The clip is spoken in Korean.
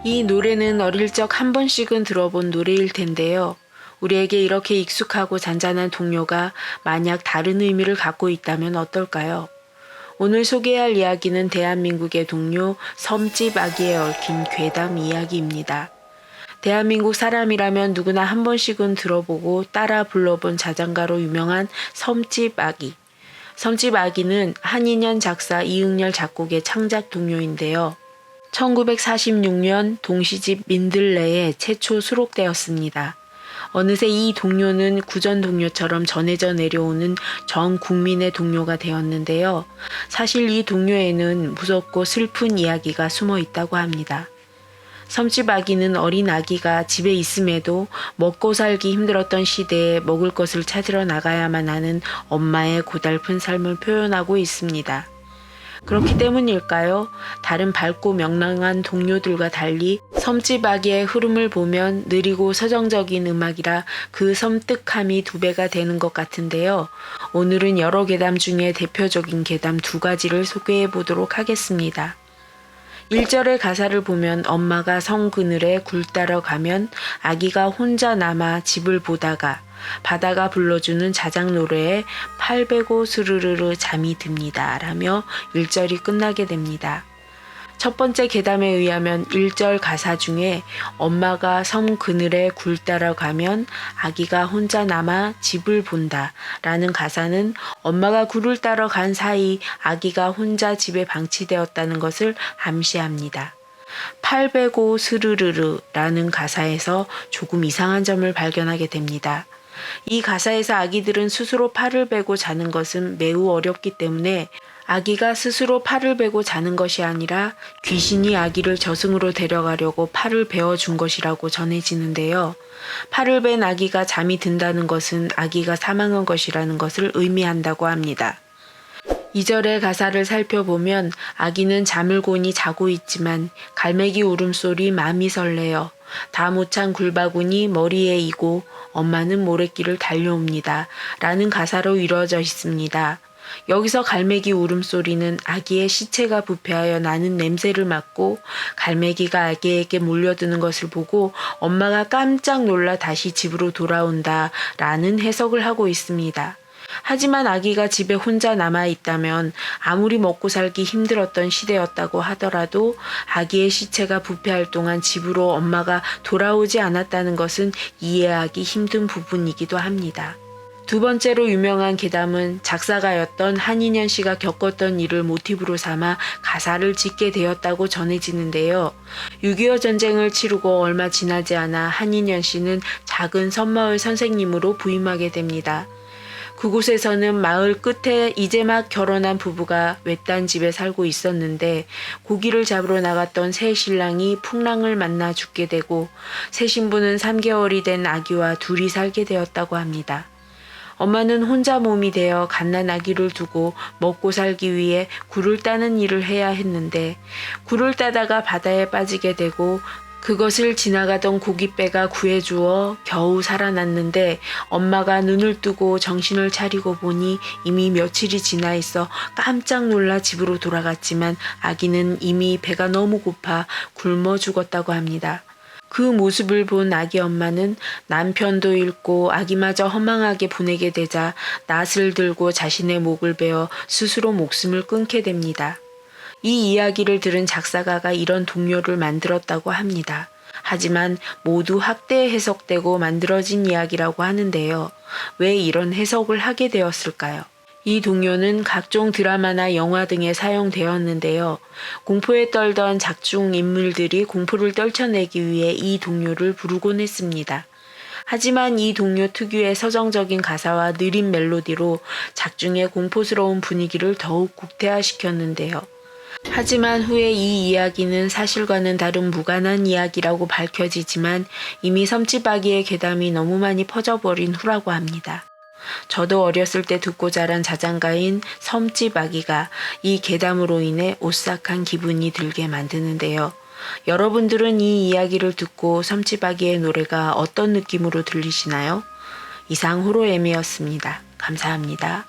이 노래는 어릴 적 한 번씩은 들어본 노래일 텐데요. 우리에게 이렇게 익숙하고 잔잔한 동요가 만약 다른 의미를 갖고 있다면 어떨까요? 오늘 소개할 이야기는 대한민국의 동요 섬집 아기에 얽힌 괴담 이야기입니다. 대한민국 사람이라면 누구나 한 번씩은 들어보고 따라 불러본 자장가로 유명한 섬집 아기. 섬집 아기는 한인현 작사 이응열 작곡의 창작 동요인데요. 1946년 동시집 민들레에 최초 수록되었습니다. 어느새 이 동요는 구전 동요처럼 전해져 내려오는 전 국민의 동요가 되었는데요. 사실 이 동요에는 무섭고 슬픈 이야기가 숨어 있다고 합니다. 섬집 아기는 어린 아기가 집에 있음에도 먹고 살기 힘들었던 시대에 먹을 것을 찾으러 나가야만 하는 엄마의 고달픈 삶을 표현하고 있습니다. 그렇기 때문일까요? 다른 밝고 명랑한 동요들과 달리 섬집 아기의 흐름을 보면 느리고 서정적인 음악이라 그 섬뜩함이 2배가 되는 것 같은데요. 오늘은 여러 괴담 중에 대표적인 괴담 2가지를 소개해 보도록 하겠습니다. 1절의 가사를 보면 엄마가 성 그늘에 굴 따러 가면 아기가 혼자 남아 집을 보다가 바다가 불러주는 자장 노래에 팔베고 스르르르 잠이 듭니다. 라며 1절이 끝나게 됩니다. 첫 번째 괴담에 의하면 1절 가사 중에 엄마가 섬 그늘에 굴 따러 가면 아기가 혼자 남아 집을 본다 라는 가사는 엄마가 굴을 따러 간 사이 아기가 혼자 집에 방치되었다는 것을 암시합니다. 팔베고 스르르르 라는 가사에서 조금 이상한 점을 발견하게 됩니다. 이 가사에서 아기들은 스스로 팔을 베고 자는 것은 매우 어렵기 때문에 아기가 스스로 팔을 베고 자는 것이 아니라 귀신이 아기를 저승으로 데려가려고 팔을 베어준 것이라고 전해지는데요. 팔을 벤 아기가 잠이 든다는 것은 아기가 사망한 것이라는 것을 의미한다고 합니다. 2절의 가사를 살펴보면 아기는 잠을 고니 자고 있지만 갈매기 울음소리 맘이 설레어 다 못찬 굴바구니 머리에 이고 엄마는 모래길을 달려옵니다. 라는 가사로 이루어져 있습니다. 여기서 갈매기 울음소리는 아기의 시체가 부패하여 나는 냄새를 맡고 갈매기가 아기에게 몰려드는 것을 보고 엄마가 깜짝 놀라 다시 집으로 돌아온다 라는 해석을 하고 있습니다. 하지만 아기가 집에 혼자 남아있다면 아무리 먹고 살기 힘들었던 시대였다고 하더라도 아기의 시체가 부패할 동안 집으로 엄마가 돌아오지 않았다는 것은 이해하기 힘든 부분이기도 합니다. 2번째로 유명한 괴담은 작사가였던 한인현 씨가 겪었던 일을 모티브로 삼아 가사를 짓게 되었다고 전해지는데요. 6.25 전쟁을 치르고 얼마 지나지 않아 한인현 씨는 작은 섬마을 선생님으로 부임하게 됩니다. 그곳에서는 마을 끝에 이제 막 결혼한 부부가 외딴 집에 살고 있었는데 고기를 잡으러 나갔던 새 신랑이 풍랑을 만나 죽게 되고 새 신부는 3개월이 된 아기와 둘이 살게 되었다고 합니다. 엄마는 혼자 몸이 되어 갓난 아기를 두고 먹고 살기 위해 굴을 따는 일을 해야 했는데 굴을 따다가 바다에 빠지게 되고 그것을 지나가던 고깃배가 구해주어 겨우 살아났는데 엄마가 눈을 뜨고 정신을 차리고 보니 이미 며칠이 지나 있어 깜짝 놀라 집으로 돌아갔지만 아기는 이미 배가 너무 고파 굶어 죽었다고 합니다. 그 모습을 본 아기 엄마는 남편도 잃고 아기마저 허망하게 보내게 되자 낫을 들고 자신의 목을 베어 스스로 목숨을 끊게 됩니다. 이 이야기를 들은 작사가가 이런 동요를 만들었다고 합니다. 하지만 모두 학대에 해석되고 만들어진 이야기라고 하는데요. 왜 이런 해석을 하게 되었을까요? 이 동요는 각종 드라마나 영화 등에 사용되었는데요. 공포에 떨던 작중 인물들이 공포를 떨쳐내기 위해 이 동요를 부르곤 했습니다. 하지만 이 동요 특유의 서정적인 가사와 느린 멜로디로 작중의 공포스러운 분위기를 더욱 국대화시켰는데요. 하지만 후에 이 이야기는 사실과는 다른 무관한 이야기라고 밝혀지지만 이미 섬집 아기의 괴담이 너무 많이 퍼져버린 후라고 합니다. 저도 어렸을 때 듣고 자란 자장가인 섬집 아기가 이 괴담으로 인해 오싹한 기분이 들게 만드는데요. 여러분들은 이 이야기를 듣고 섬집 아기의 노래가 어떤 느낌으로 들리시나요? 이상 호로엠이었습니다. 감사합니다.